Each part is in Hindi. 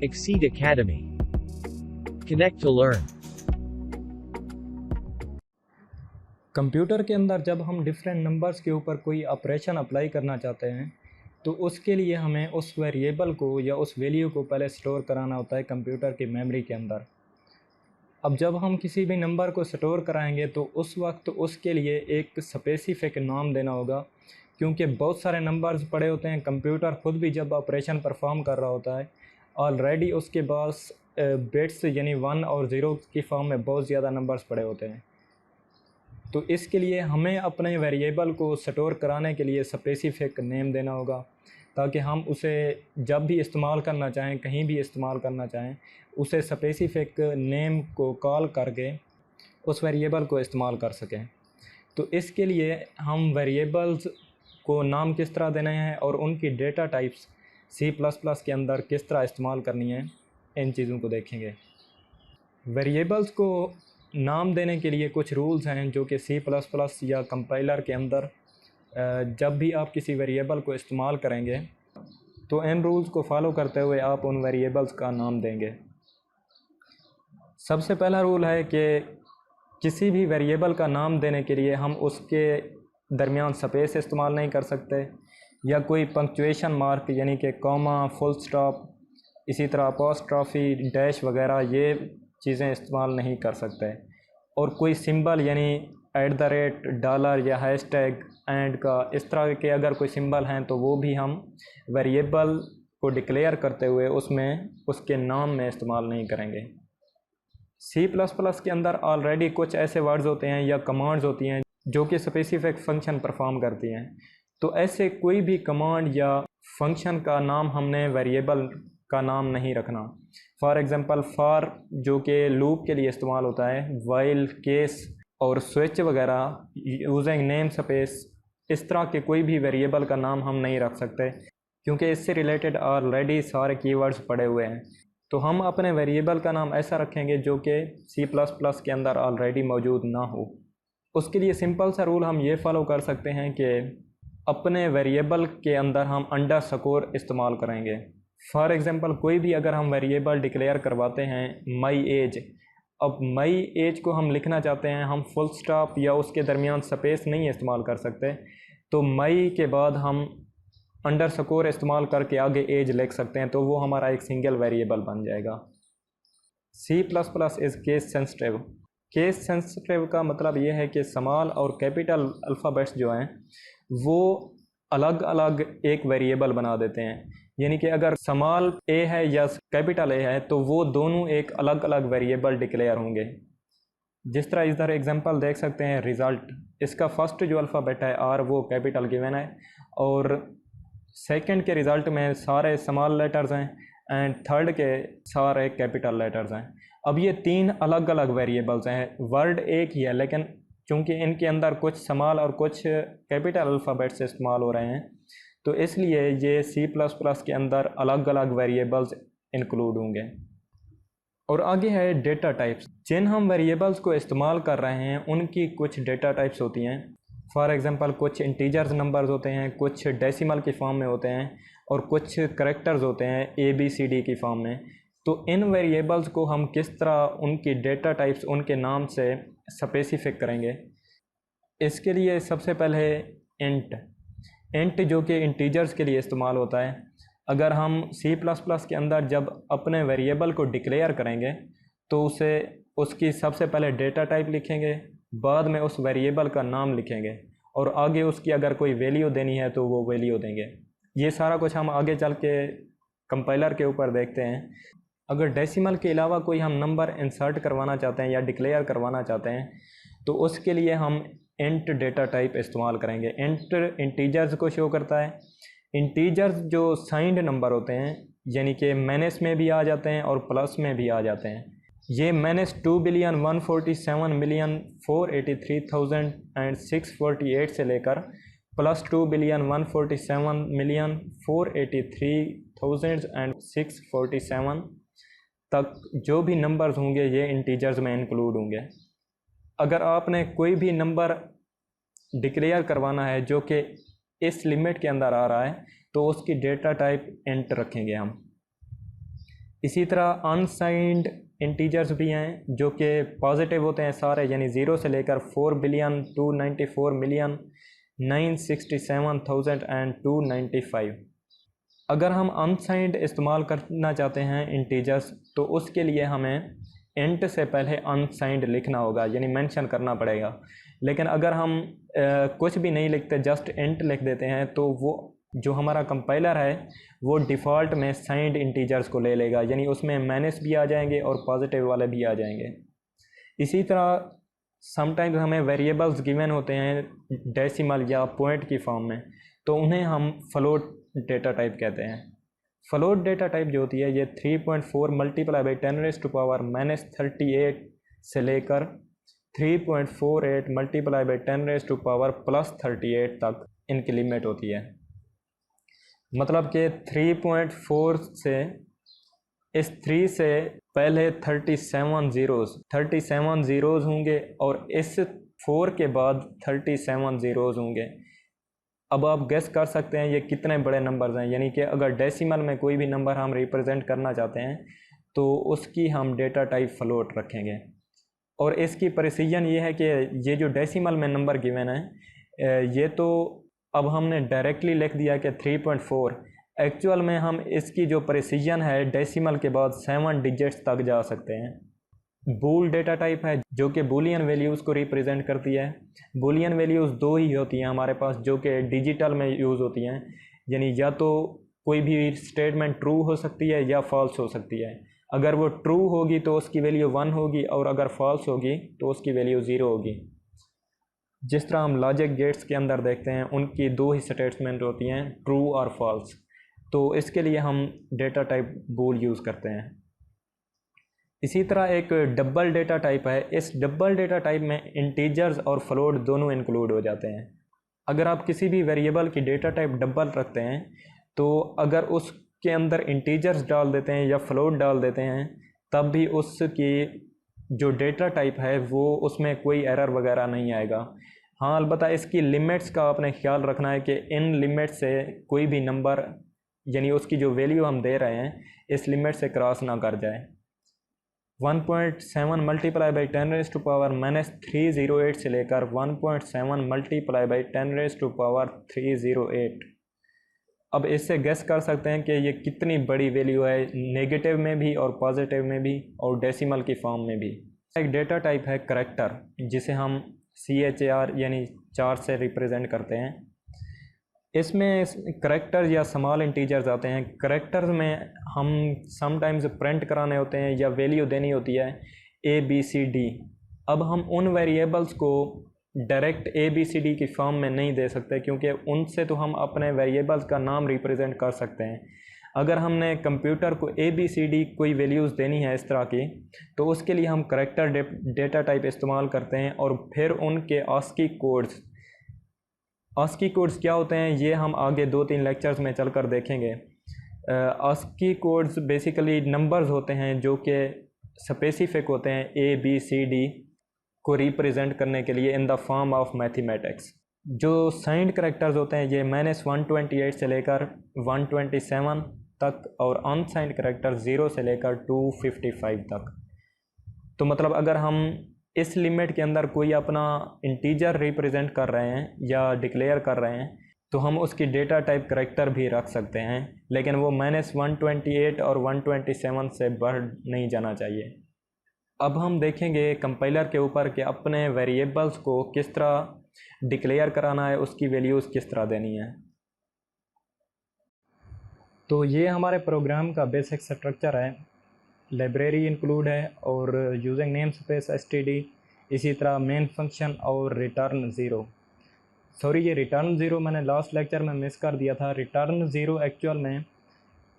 Exceed Academy. Connect to learn. Computer के अंदर जब हम डिफरेंट नंबर्स के ऊपर कोई ऑपरेशन अप्लाई करना चाहते हैं तो उसके लिए हमें उस वेरिएबल को या उस वैल्यू को पहले स्टोर कराना होता है कंप्यूटर की मेमोरी के अंदर। अब जब हम किसी भी नंबर को स्टोर कराएंगे तो उस वक्त उसके लिए एक स्पेसिफिक नाम देना होगा, क्योंकि बहुत सारे नंबर्स पड़े होते हैं। कंप्यूटर ख़ुद भी जब ऑपरेशन परफॉर्म कर रहा होता है ऑलरेडी उसके पास बिट्स यानी 1 और 0 की फॉर्म में बहुत ज़्यादा नंबर्स पड़े होते हैं। तो इसके लिए हमें अपने वेरिएबल को स्टोर कराने के लिए स्पेसिफिक नेम देना होगा, ताकि हम उसे जब भी इस्तेमाल करना चाहें, कहीं भी इस्तेमाल करना चाहें, उसे स्पेसिफिक नेम को कॉल करके उस वेरिएबल को इस्तेमाल कर सकें। तो इसके लिए हम वेरिएबल्स को नाम किस तरह देने हैं और उनकी डेटा टाइप्स C++ के अंदर किस तरह इस्तेमाल करनी है, इन चीज़ों को देखेंगे। वेरिएबल्स को नाम देने के लिए कुछ रूल्स हैं जो कि C++ या कंपाइलर के अंदर जब भी आप किसी वेरिएबल को इस्तेमाल करेंगे तो इन रूल्स को फॉलो करते हुए आप उन वेरिएबल्स का नाम देंगे। सबसे पहला रूल है कि किसी भी वेरिएबल का नाम देने के लिए हम उसके दरमियान स्पेस इस्तेमाल नहीं कर सकते, या कोई पंक्चुएशन मार्क यानी कि कॉमा, फुल स्टॉप, इसी तरह अपॉस्ट्रॉफी, डैश वगैरह ये चीज़ें इस्तेमाल नहीं कर सकते। और कोई सिंबल यानी $, या हैशटैग, एंड का, इस तरह के अगर कोई सिंबल हैं तो वो भी हम वेरिएबल को डिक्लेयर करते हुए उसमें उसके नाम में इस्तेमाल नहीं करेंगे। C++ के अंदर ऑलरेडी कुछ ऐसे वर्ड्स होते हैं या कमांड्स होती हैं जो कि स्पेसिफिक फंक्शन परफॉर्म करती हैं। तो ऐसे कोई भी कमांड या फंक्शन का नाम हमने वेरिएबल का नाम नहीं रखना। फॉर एग्ज़ाम्पल फॉर जो कि लूप के लिए इस्तेमाल होता है, वाइल, केस और स्विच वगैरह, यूजिंग नेम स्पेस, इस तरह के कोई भी वेरिएबल का नाम हम नहीं रख सकते, क्योंकि इससे रिलेटेड ऑलरेडी सारे कीवर्ड्स पड़े हुए हैं। तो हम अपने वेरिएबल का नाम ऐसा रखेंगे जो कि C++ के अंदर ऑलरेडी मौजूद ना हो। उसके लिए सिंपल सा रूल हम ये फॉलो कर सकते हैं कि अपने वेरिएबल के अंदर हम अंडरस्कोर इस्तेमाल करेंगे। फॉर एग्ज़ाम्पल कोई भी अगर हम वेरिएबल डिक्लेयर करवाते हैं माई एज, अब माई एज को हम लिखना चाहते हैं, हम फुल स्टॉप या उसके दरमियान स्पेस नहीं इस्तेमाल कर सकते, तो माई के बाद हम अंडरस्कोर इस्तेमाल करके आगे एज लिख सकते हैं, तो वो हमारा एक सिंगल वेरिएबल बन जाएगा। C++ is case sensitive. Case sensitive का मतलब ये है कि स्मॉल और कैपिटल अल्फ़ाबेट्स जो हैं वो अलग अलग एक वेरिएबल बना देते हैं। यानी कि अगर स्मॉल ए है या कैपिटल ए है तो वो दोनों एक अलग अलग वेरिएबल डिक्लेयर होंगे। जिस तरह इधर एग्जांपल देख सकते हैं, रिज़ल्ट, इसका फर्स्ट जो अल्फ़ाबेट है R वो कैपिटल गिवन है, और सेकंड के रिज़ल्ट में सारे स्मॉल लेटर्स हैं, एंड थर्ड के सारे कैपिटल लेटर्स हैं। अब ये तीन अलग अलग वेरिएबल्स हैं, वर्ड एक ही है, लेकिन चूँकि इनके अंदर कुछ स्मॉल और कुछ कैपिटल अल्फ़ाबेट्स इस्तेमाल हो रहे हैं, तो इसलिए ये C++ के अंदर अलग अलग वेरिएबल्स इंक्लूड होंगे। और आगे है डेटा टाइप्स। जिन हम वेरिएबल्स को इस्तेमाल कर रहे हैं उनकी कुछ डेटा टाइप्स होती हैं। फॉर एग्ज़ाम्पल कुछ इंटीजर्स नंबर्स होते हैं, कुछ डेसिमल की फॉर्म में होते हैं, और कुछ करैक्टर्स होते हैं ABCD की फॉर्म में। तो इन वेरिएबल्स को हम किस तरह उनकी डेटा टाइप्स उनके नाम से स्पेसिफिक करेंगे, इसके लिए सबसे पहले इंट जो कि इंटीजर्स के लिए इस्तेमाल होता है। अगर हम C++ के अंदर जब अपने वेरिएबल को डिक्लेयर करेंगे तो उसे उसकी सबसे पहले डेटा टाइप लिखेंगे, बाद में उस वेरिएबल का नाम लिखेंगे, और आगे उसकी अगर कोई वैल्यू देनी है तो वो वैल्यू देंगे। ये सारा कुछ हम आगे चल के कंपाइलर के ऊपर देखते हैं। अगर डेसिमल के अलावा कोई हम नंबर इंसर्ट करवाना चाहते हैं या डिक्लेयर करवाना चाहते हैं तो उसके लिए हम इंट डेटा टाइप इस्तेमाल करेंगे। इंट इंटीजर्स को शो करता है। इंटीजर्स जो साइंड नंबर होते हैं, यानी कि माइनस में भी आ जाते हैं और प्लस में भी आ जाते हैं। ये -2,147,483,648 से लेकर +2,147,483,647 तक जो भी नंबर्स होंगे ये इंटीजर्स में इंक्लूड होंगे। अगर आपने कोई भी नंबर डिक्लेयर करवाना है जो कि इस लिमिट के अंदर आ रहा है तो उसकी डेटा टाइप इंट रखेंगे हम। इसी तरह अनसाइंड इंटीजर्स भी हैं जो कि पॉजिटिव होते हैं सारे, यानी 0 से लेकर 4,294,967,295। अगर हम अनसाइंड इस्तेमाल करना चाहते हैं इंटीजर्स तो उसके लिए हमें इंट से पहले अनसाइंड लिखना होगा, यानी मेंशन करना पड़ेगा। लेकिन अगर हम कुछ भी नहीं लिखते, जस्ट इंट लिख देते हैं, तो वो जो हमारा कंपाइलर है वो डिफ़ॉल्ट में साइंड इंटीजर्स को ले लेगा, यानी उसमें माइनस भी आ जाएंगे और पॉजिटिव वाले भी आ जाएंगे। इसी तरह समटाइम्स हमें वेरिएबल्स गिवन होते हैं डेसिमल या पॉइंट की फॉर्म में, तो उन्हें हम फ्लोट डेटा टाइप कहते हैं। फ्लोट डेटा टाइप जो होती है ये 3.4 मल्टीप्लाई बाई 10⁻⁻38 से लेकर 3.48 मल्टीप्लाई बाई 10⁻+38 तक इनकी लिमिट होती है। मतलब कि 3.4 से इस 3 से पहले 37 ज़ीरोज़ होंगे और इस 4 के बाद 37 ज़ीरोज़ होंगे। अब आप गेस कर सकते हैं ये कितने बड़े नंबर्स हैं, यानी कि अगर डेसिमल में कोई भी नंबर हम रिप्रेजेंट करना चाहते हैं तो उसकी हम डेटा टाइप फ्लोट रखेंगे। और इसकी प्रिसीजन ये है कि ये जो डेसिमल में नंबर गिवन है ये तो अब हमने डायरेक्टली लिख दिया कि 3.4, एक्चुअल में हम इसकी जो प्रिसीजन है डेसिमल के बाद 7 डिजिट्स तक जा सकते हैं। बूल डेटा टाइप है जो कि बूलियन वैल्यूज़ को रिप्रेजेंट करती है। बूलियन वैल्यूज़ 2 ही होती हैं हमारे पास जो कि डिजिटल में यूज़ होती हैं, यानी या तो कोई भी स्टेटमेंट ट्रू हो सकती है या फॉल्स हो सकती है। अगर वो ट्रू होगी तो उसकी वैल्यू 1 होगी और अगर फॉल्स होगी तो उसकी वैल्यू 0 होगी। जिस तरह हम लॉजिक गेट्स के अंदर देखते हैं उनकी 2 ही स्टेटमेंट होती हैं, ट्रू और फॉल्स। तो इसके लिए हम डेटा टाइप बूल यूज़ करते हैं। इसी तरह एक डबल डेटा टाइप है। इस डबल डेटा टाइप में इंटीजर्स और फ्लोट दोनों इंक्लूड हो जाते हैं। अगर आप किसी भी वेरिएबल की डेटा टाइप डबल रखते हैं तो अगर उसके अंदर इंटीजर्स डाल देते हैं या फ्लोट डाल देते हैं तब भी उसकी जो डेटा टाइप है वो उसमें कोई एरर वगैरह नहीं आएगा। हाँ, अलबत्ता इसकी लिमिट्स का आपने ख्याल रखना है कि इन लिमिट से कोई भी नंबर, यानी उसकी जो वैल्यू हम दे रहे हैं, इस लिमिट से क्रॉस ना कर जाए। 1.7 मल्टीप्लाई बाई 10⁻³ से लेकर 1.7 मल्टीप्लाई बाई 10⁻³ अब इससे गेस कर सकते हैं कि ये कितनी बड़ी वैल्यू है, नेगेटिव में भी और पॉजिटिव में भी और डेसिमल की फॉर्म में भी। एक डेटा टाइप है करैक्टर, जिसे हम CHAR यानी 4 से रिप्रेजेंट करते हैं। इसमें करैक्टर या स्मॉल इंटीजर्स आते हैं। करैक्टर्स में हम समटाइम्स प्रिंट कराने होते हैं या वैल्यू देनी होती है ABCD। अब हम उन वेरिएबल्स को डायरेक्ट ABCD की फॉर्म में नहीं दे सकते क्योंकि उनसे तो हम अपने वेरिएबल्स का नाम रिप्रेजेंट कर सकते हैं। अगर हमने कंप्यूटर को ABCD कोई वैल्यूज़ देनी है इस तरह की, तो उसके लिए हम करैक्टर डेटा टाइप इस्तेमाल करते हैं और फिर उनके ASCII कोड्स। ASCII कोड्स क्या होते हैं ये हम आगे 2-3 लेक्चर्स में चलकर देखेंगे। ASCII कोड्स बेसिकली नंबर्स होते हैं जो कि स्पेसिफिक होते हैं ABCD को रिप्रेजेंट करने के लिए in the form of mathematics. जो साइंड करैक्टर्स होते हैं ये -128 से लेकर 127 तक और अनसाइंड करैक्टर 0 से लेकर 255 तक। तो मतलब अगर हम इस लिमिट के अंदर कोई अपना इंटीजर रिप्रेजेंट कर रहे हैं या डिक्लेयर कर रहे हैं तो हम उसकी डेटा टाइप करैक्टर भी रख सकते हैं, लेकिन वो -128 और 127 से बढ़ नहीं जाना चाहिए। अब हम देखेंगे कंपाइलर के ऊपर कि अपने वेरिएबल्स को किस तरह डिक्लेयर कराना है, उसकी वैल्यूज़ किस तरह देनी है। तो ये हमारे प्रोग्राम का बेसिक स्ट्रक्चर है। लाइब्रेरी इंक्लूड है और यूजिंग नेम स्पेस std, इसी तरह मेन फंक्शन और रिटर्न ज़ीरो। सॉरी, ये रिटर्न ज़ीरो मैंने लास्ट लेक्चर में मिस कर दिया था। रिटर्न ज़ीरो एक्चुअल में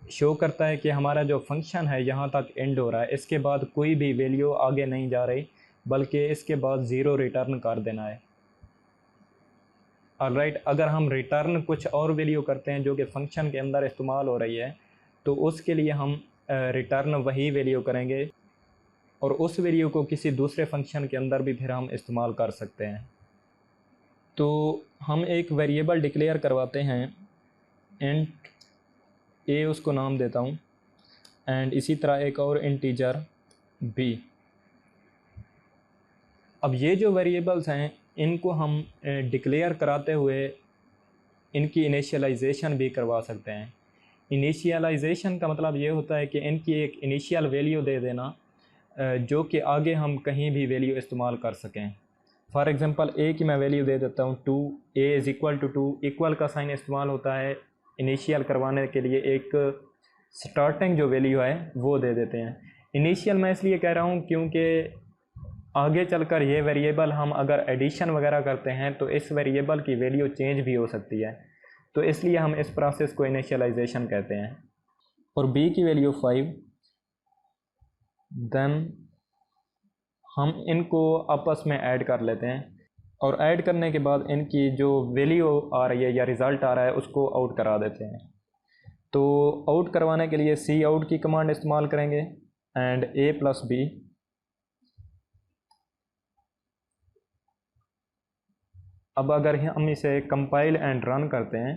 शो करता है कि हमारा जो फंक्शन है यहाँ तक एंड हो रहा है, इसके बाद कोई भी वैल्यू आगे नहीं जा रही, बल्कि इसके बाद 0 रिटर्न कर देना है। ऑलराइट, अगर हम रिटर्न कुछ और वैल्यू करते हैं जो कि फंक्शन के अंदर इस्तेमाल हो रही है, तो उसके लिए हम रिटर्न वही वैल्यू करेंगे और उस वैल्यू को किसी दूसरे फंक्शन के अंदर भी फिर हम इस्तेमाल कर सकते हैं। तो हम एक वेरिएबल डिक्लेयर करवाते हैं, इंट a उसको नाम देता हूँ, एंड इसी तरह एक और इंटीजर b। अब ये जो वेरिएबल्स हैं इनको हम डिक्लेयर कराते हुए इनकी इनिशियलाइजेशन भी करवा सकते हैं। इनिशियलाइजेशन का मतलब ये होता है कि इनकी एक इनिशियल वैल्यू दे देना जो कि आगे हम कहीं भी वैल्यू इस्तेमाल कर सकें। फॉर एग्ज़ाम्पल ए की मैं वैल्यू दे देता हूँ 2, ए इज़ इक्वल टू 2। इक्वल का साइन इस्तेमाल होता है इनिशियल करवाने के लिए, एक स्टार्टिंग जो वैल्यू है वो दे देते हैं। इनिशियल मैं इसलिए कह रहा हूँ क्योंकि आगे चलकर ये वेरिएबल हम अगर एडिशन वगैरह करते हैं तो इस वेरिएबल की वैल्यू चेंज भी हो सकती है, तो इसलिए हम इस प्रोसेस को इनिशियलाइजेशन कहते हैं। और b की वैल्यू 5, देन हम इनको आपस में ऐड कर लेते हैं और ऐड करने के बाद इनकी जो वैल्यू आ रही है या रिज़ल्ट आ रहा है उसको आउट करा देते हैं। तो आउट करवाने के लिए सी आउट की कमांड इस्तेमाल करेंगे एंड a प्लस b। अब अगर हम इसे कंपाइल एंड रन करते हैं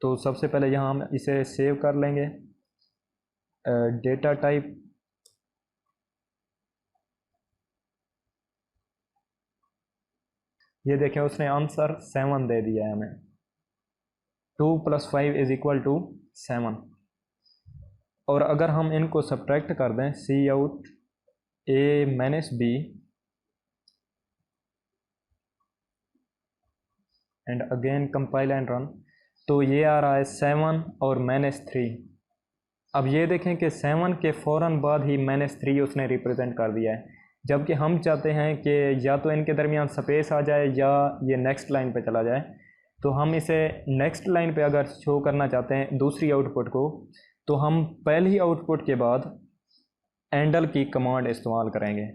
तो सबसे पहले यहाँ हम इसे सेव कर लेंगे। डेटा टाइप ये देखें उसने आंसर 7 दे दिया है हमें। 2 + 5 इज़ इक्वल टू 7। और अगर हम इनको सब्ट्रैक्ट कर दें cout a - b and again compile and run, तो ये आ रहा है 7 और -3। अब ये देखें कि 7 के फ़ौरन बाद ही -3 उसने रिप्रेजेंट कर दिया है, जबकि हम चाहते हैं कि या तो इनके दरमियान स्पेस आ जाए या ये नेक्स्ट लाइन पे चला जाए। तो हम इसे नेक्स्ट लाइन पे अगर शो करना चाहते हैं दूसरी आउटपुट को, तो हम पहली आउटपुट के बाद एंडल की कमांड इस्तेमाल करेंगे।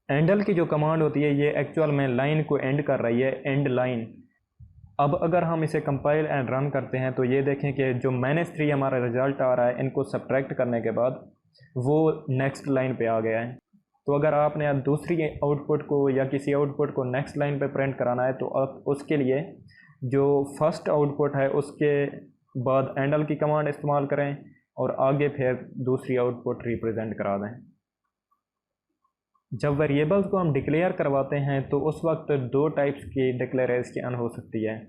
एंडल की जो कमांड होती है ये एक्चुअल में लाइन को एंड कर रही है, एंड लाइन। अब अगर हम इसे कंपाइल एंड रन करते हैं तो ये देखें कि जो -3 हमारा रिज़ल्ट आ रहा है इनको सब्ट्रैक्ट करने के बाद वो नेक्स्ट लाइन पे आ गया है। तो अगर आपने अब दूसरी आउटपुट को या किसी आउटपुट को नेक्स्ट लाइन पे प्रिंट कराना है तो आप उसके लिए जो फर्स्ट आउटपुट है उसके बाद एंडल की कमांड इस्तेमाल करें और आगे फिर दूसरी आउटपुट रिप्रेजेंट करा दें। जब वेरिएबल्स को हम डिक्लेयर करवाते हैं तो उस वक्त 2 टाइप्स की डिक्लेरेशन हो सकती है।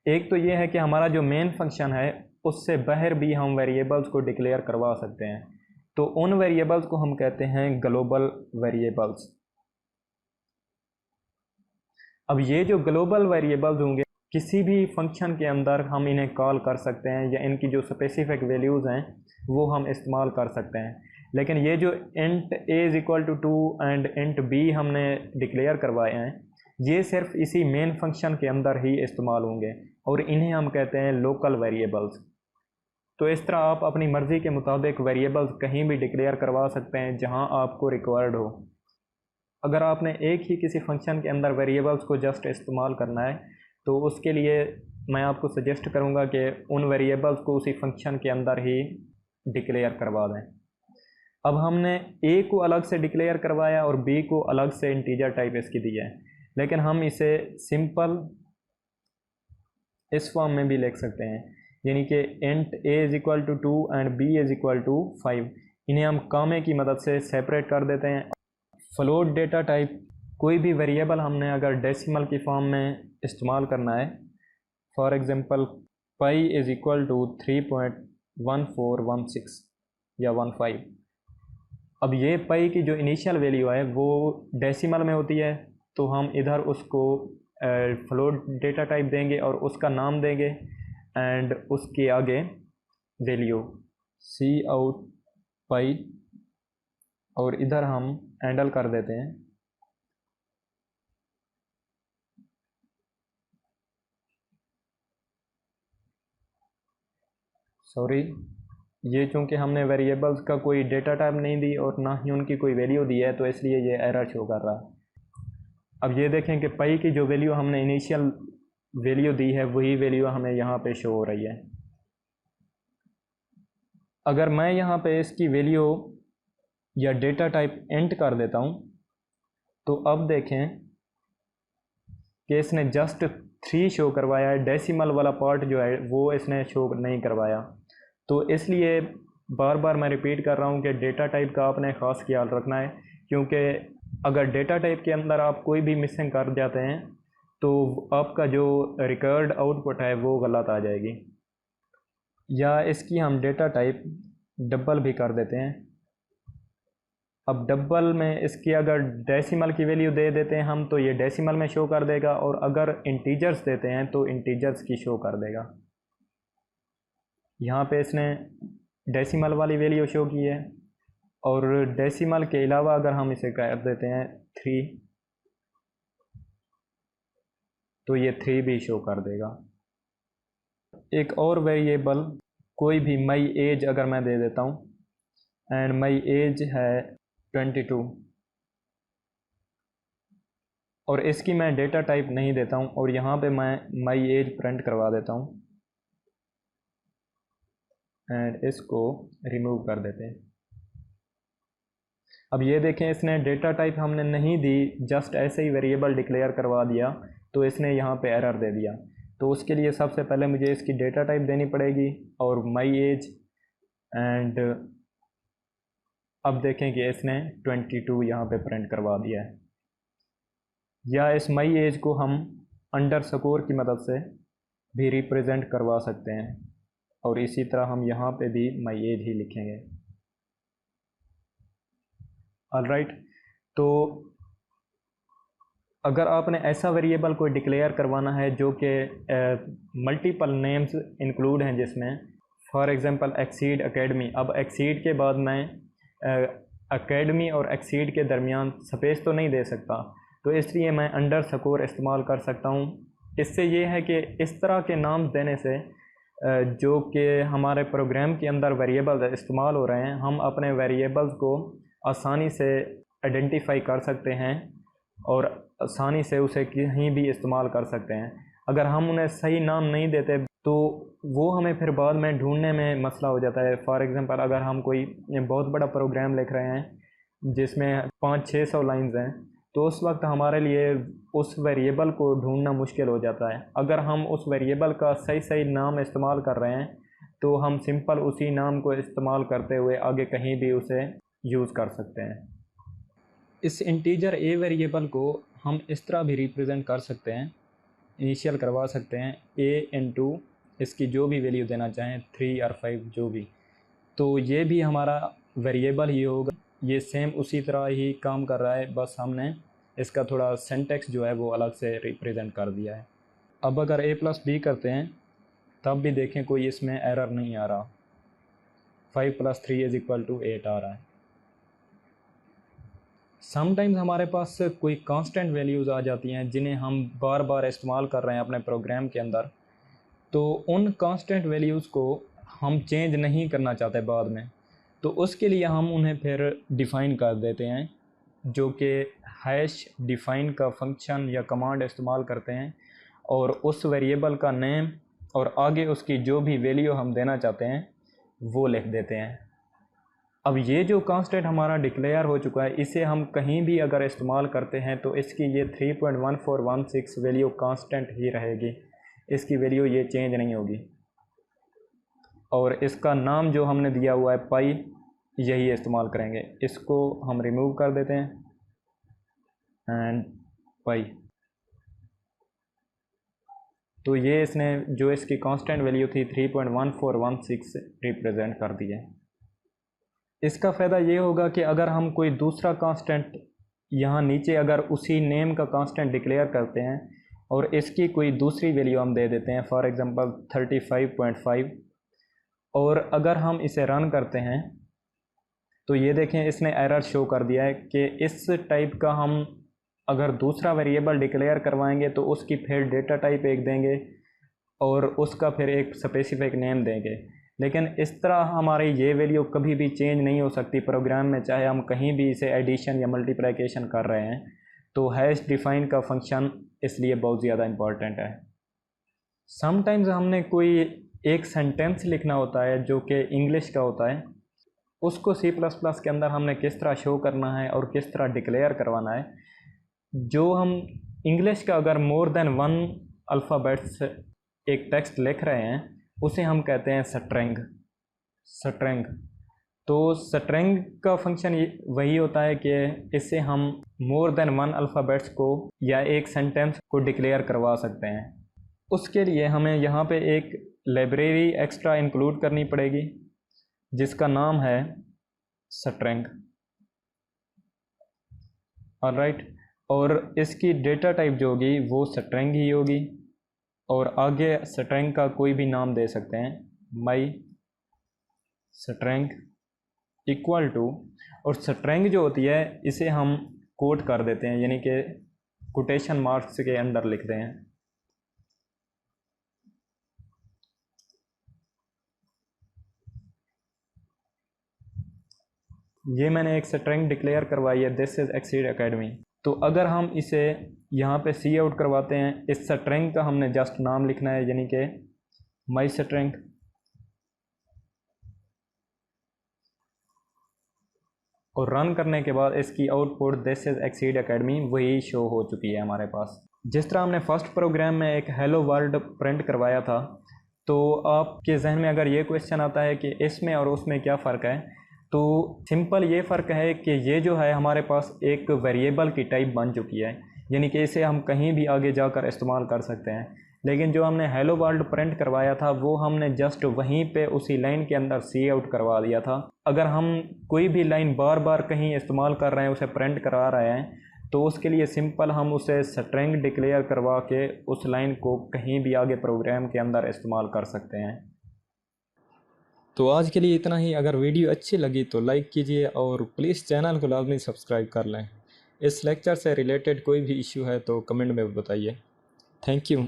एक तो ये है कि हमारा जो मेन फंक्शन है उससे बाहर भी हम वेरिएबल्स को डिक्लेयर करवा सकते हैं, तो उन वेरिएबल्स को हम कहते हैं ग्लोबल वेरिएबल्स। अब ये जो ग्लोबल वेरिएबल्स होंगे किसी भी फंक्शन के अंदर हम इन्हें कॉल कर सकते हैं या इनकी जो स्पेसिफिक वैल्यूज़ हैं वो हम इस्तेमाल कर सकते हैं। लेकिन ये जो int a is equal to 2 and int b हमने डिक्लेयर करवाए हैं ये सिर्फ इसी मेन फंक्शन के अंदर ही इस्तेमाल होंगे और इन्हें हम कहते हैं लोकल वेरिएबल्स। तो इस तरह आप अपनी मर्ज़ी के मुताबिक वेरिएबल्स कहीं भी डिक्लेयर करवा सकते हैं जहां आपको रिक्वायर्ड हो। अगर आपने एक ही किसी फंक्शन के अंदर वेरिएबल्स को जस्ट इस्तेमाल करना है तो उसके लिए मैं आपको सजेस्ट करूंगा कि उन वेरिएबल्स को उसी फंक्शन के अंदर ही डिक्लेयर करवा दें। अब हमने a को अलग से डिक्लेयर करवाया और b को अलग से इंटीजर टाइप इसकी दी है, लेकिन हम इसे सिंपल इस फॉर्म में भी लिख सकते हैं, यानी कि int a is equal to 2 and b is equal to 5। इन्हें हम कामे की मदद से सेपरेट कर देते हैं। फ्लोट डेटा टाइप कोई भी वेरिएबल हमने अगर डेसिमल की फॉर्म में इस्तेमाल करना है, for example pi is equal to 3.1416 या 15। अब ये पाई की जो इनिशियल वैल्यू है वो डेसिमल में होती है, तो हम इधर उसको फ्लोट डेटा टाइप देंगे और उसका नाम देंगे एंड उसके आगे वैल्यू सी आउट पाई और इधर हम एंडल कर देते हैं। सॉरी, ये चूँकि हमने वेरिएबल्स का कोई डेटा टाइप नहीं दी और ना ही उनकी कोई वैल्यू दी है तो इसलिए ये एरर शो कर रहा है। अब ये देखें कि पाई की जो वैल्यू हमने इनिशियल वैल्यू दी है वही वैल्यू हमें यहाँ पे शो हो रही है। अगर मैं यहाँ पे इसकी वैल्यू या डेटा टाइप इंट कर देता हूँ तो अब देखें कि इसने जस्ट 3 शो करवाया है, डेसिमल वाला पार्ट जो है वो इसने शो नहीं करवाया। तो इसलिए बार बार मैं रिपीट कर रहा हूँ कि डेटा टाइप का आपने ख़ास ख्याल रखना है, क्योंकि अगर डेटा टाइप के अंदर आप कोई भी मिसिंग कर जाते हैं तो आपका जो रिकॉर्ड आउटपुट है वो गलत आ जाएगी। या इसकी हम डेटा टाइप डबल भी कर देते हैं। अब डबल में इसकी अगर डेसिमल की वैल्यू दे देते हैं हम तो ये डेसिमल में शो कर देगा, और अगर इंटीजर्स देते हैं तो इंटीजर्स की शो कर देगा। यहाँ पे इसने डेसिमल वाली वैल्यू शो की है, और डेसिमल के अलावा अगर हम इसे कर देते हैं 3 तो ये 3 भी शो कर देगा। एक और वेरिएबल कोई भी मई एज अगर मैं दे देता हूँ, एंड मई एज है 22, और इसकी मैं डेटा टाइप नहीं देता हूँ, और यहाँ पे मैं मई एज प्रिंट करवा देता हूँ, एंड इसको रिमूव कर देते हैं। अब ये देखें, इसने डेटा टाइप हमने नहीं दी, जस्ट ऐसे ही वेरिएबल डिक्लेयर करवा दिया, तो इसने यहाँ पे एरर दे दिया। तो उसके लिए सबसे पहले मुझे इसकी डेटा टाइप देनी पड़ेगी और मई एज, एंड अब देखें कि इसने 22 यहाँ पे प्रिंट करवा दिया है। या इस मई एज को हम अंडर स्कोर की मदद से भी रिप्रेजेंट करवा सकते हैं, और इसी तरह हम यहाँ पे भी मई एज ही लिखेंगे। ऑलराइट, तो अगर आपने ऐसा वेरिएबल कोई डिक्लेयर करवाना है जो कि मल्टीपल नेम्स इंक्लूड हैं, जिसमें फॉर एग्जांपल एक्सीड एकेडमी, अब एक्सीड के बाद मैं एकेडमी और एक्सीड के दरमियान स्पेस तो नहीं दे सकता, तो इसलिए मैं अंडर स्कोर इस्तेमाल कर सकता हूँ। इससे ये है कि इस तरह के नाम देने से जो कि हमारे प्रोग्राम के अंदर वेरिएबल्स इस्तेमाल हो रहे हैं, हम अपने वेरिएबल्स को आसानी से आइडेंटिफाई कर सकते हैं और आसानी से उसे कहीं भी इस्तेमाल कर सकते हैं। अगर हम उन्हें सही नाम नहीं देते तो वो हमें फिर बाद में ढूंढने में मसला हो जाता है। फॉर एग्जांपल, अगर हम कोई बहुत बड़ा प्रोग्राम लिख रहे हैं जिसमें 500-600 लाइंस हैं, तो उस वक्त हमारे लिए उस वेरिएबल को ढूंढना मुश्किल हो जाता है। अगर हम उस वेरिएबल का सही सही नाम इस्तेमाल कर रहे हैं तो हम सिंपल उसी नाम को इस्तेमाल करते हुए आगे कहीं भी उसे यूज़ कर सकते हैं। इस इंटीजर ए वेरिएबल को हम इस तरह भी रिप्रेजेंट कर सकते हैं, इनिशियल करवा सकते हैं ए इनटू इसकी जो भी वैल्यू देना चाहें, 3 और 5 जो भी, तो ये भी हमारा वेरिएबल ही होगा। ये सेम उसी तरह ही काम कर रहा है, बस हमने इसका थोड़ा सिंटैक्स जो है वो अलग से रिप्रेजेंट कर दिया है। अब अगर a + b करते हैं तब भी देखें कोई इसमें एरर नहीं आ रहा, 5 + 3 = 8 आ रहा है। समटाइम्स हमारे पास कोई कांस्टेंट वैल्यूज़ आ जाती हैं जिन्हें हम बार बार इस्तेमाल कर रहे हैं अपने प्रोग्राम के अंदर, तो उन कांस्टेंट वैल्यूज़ को हम चेंज नहीं करना चाहते बाद में, तो उसके लिए हम उन्हें फिर डिफ़ाइन कर देते हैं, जो कि हैश डिफ़ाइन का फंक्शन या कमांड इस्तेमाल करते हैं, और उस वेरिएबल का नेम और आगे उसकी जो भी वैल्यू हम देना चाहते हैं वो लिख देते हैं। अब ये जो कांस्टेंट हमारा डिक्लेयर हो चुका है, इसे हम कहीं भी अगर इस्तेमाल करते हैं तो इसकी ये 3.1416 वैल्यू कांस्टेंट ही रहेगी, इसकी वैल्यू ये चेंज नहीं होगी। और इसका नाम जो हमने दिया हुआ है पाई, यही इस्तेमाल करेंगे। इसको हम रिमूव कर देते हैं एंड पाई, तो ये इसने जो इसकी कांस्टेंट वैल्यू थी 3.1416 रिप्रेजेंट कर दी है। इसका फ़ायदा ये होगा कि अगर हम कोई दूसरा कांस्टेंट यहाँ नीचे अगर उसी नेम का कांस्टेंट डिक्लेयर करते हैं और इसकी कोई दूसरी वैल्यू हम दे देते हैं, फॉर एग्जांपल 35.5, और अगर हम इसे रन करते हैं तो ये देखें इसने एरर शो कर दिया है कि इस टाइप का हम अगर दूसरा वेरिएबल डिक्लेयर करवाएंगे तो उसकी फिर डेटा टाइप एक देंगे और उसका फिर एक स्पेसिफिक नेम देंगे, लेकिन इस तरह हमारी ये वैल्यू कभी भी चेंज नहीं हो सकती प्रोग्राम में, चाहे हम कहीं भी इसे एडिशन या मल्टीप्लिकेशन कर रहे हैं। तो हैश डिफ़ाइन का फंक्शन इसलिए बहुत ज़्यादा इम्पॉर्टेंट है। समटाइम्स हमने कोई एक सेंटेंस लिखना होता है जो कि इंग्लिश का होता है, उसको C++ के अंदर हमने किस तरह शो करना है और किस तरह डिक्लेयर करवाना है। जो हम इंग्लिश का अगर मोर देन 1 अल्फ़ाबेट्स एक टेक्स्ट लिख रहे हैं उसे हम कहते हैं स्ट्रिंग। स्ट्रिंग। तो स्ट्रिंग का फंक्शन वही होता है कि इससे हम मोर देन वन अल्फ़ाबेट्स को या एक सेंटेंस को डिक्लेयर करवा सकते हैं। उसके लिए हमें यहाँ पे एक लाइब्रेरी एक्स्ट्रा इंक्लूड करनी पड़ेगी जिसका नाम है स्ट्रिंग। ऑलराइट, और इसकी डेटा टाइप जो होगी वो स्ट्रिंग ही होगी, और आगे स्ट्रिंग का कोई भी नाम दे सकते हैं, माई स्ट्रिंग इक्वल टू, और स्ट्रिंग जो होती है इसे हम कोट कर देते हैं, यानी कि कोटेशन मार्क्स के अंदर लिखते हैं। ये मैंने एक स्ट्रिंग डिक्लेयर करवाई है, दिस इज़ एक्सीड एकेडमी। तो अगर हम इसे यहाँ पे सी आउट करवाते हैं, इस स्ट्रिंग का हमने जस्ट नाम लिखना है, यानी कि माई स्ट्रिंग, और रन करने के बाद इसकी output this is exceed academy वही शो हो चुकी है हमारे पास। जिस तरह हमने फर्स्ट प्रोग्राम में एक हेलो वर्ल्ड प्रिंट करवाया था, तो आपके जहन में अगर ये क्वेश्चन आता है कि इसमें और उसमें क्या फ़र्क है, तो सिंपल ये फ़र्क है कि ये जो है हमारे पास एक वेरिएबल की टाइप बन चुकी है, यानी कि इसे हम कहीं भी आगे जाकर इस्तेमाल कर सकते हैं। लेकिन जो हमने हेलो वर्ल्ड प्रिंट करवाया था वो हमने जस्ट वहीं पे उसी लाइन के अंदर सी आउट करवा दिया था। अगर हम कोई भी लाइन बार बार कहीं इस्तेमाल कर रहे हैं, उसे प्रिंट करा रहे हैं, तो उसके लिए सिंपल हम उसे स्ट्रिंग डिक्लेयर करवा के उस लाइन को कहीं भी आगे प्रोग्राम के अंदर इस्तेमाल कर सकते हैं। तो आज के लिए इतना ही। अगर वीडियो अच्छी लगी तो लाइक कीजिए और प्लीज़ चैनल को लाजमी सब्सक्राइब कर लें। इस लेक्चर से रिलेटेड कोई भी इशू है तो कमेंट में बताइए। Thank you.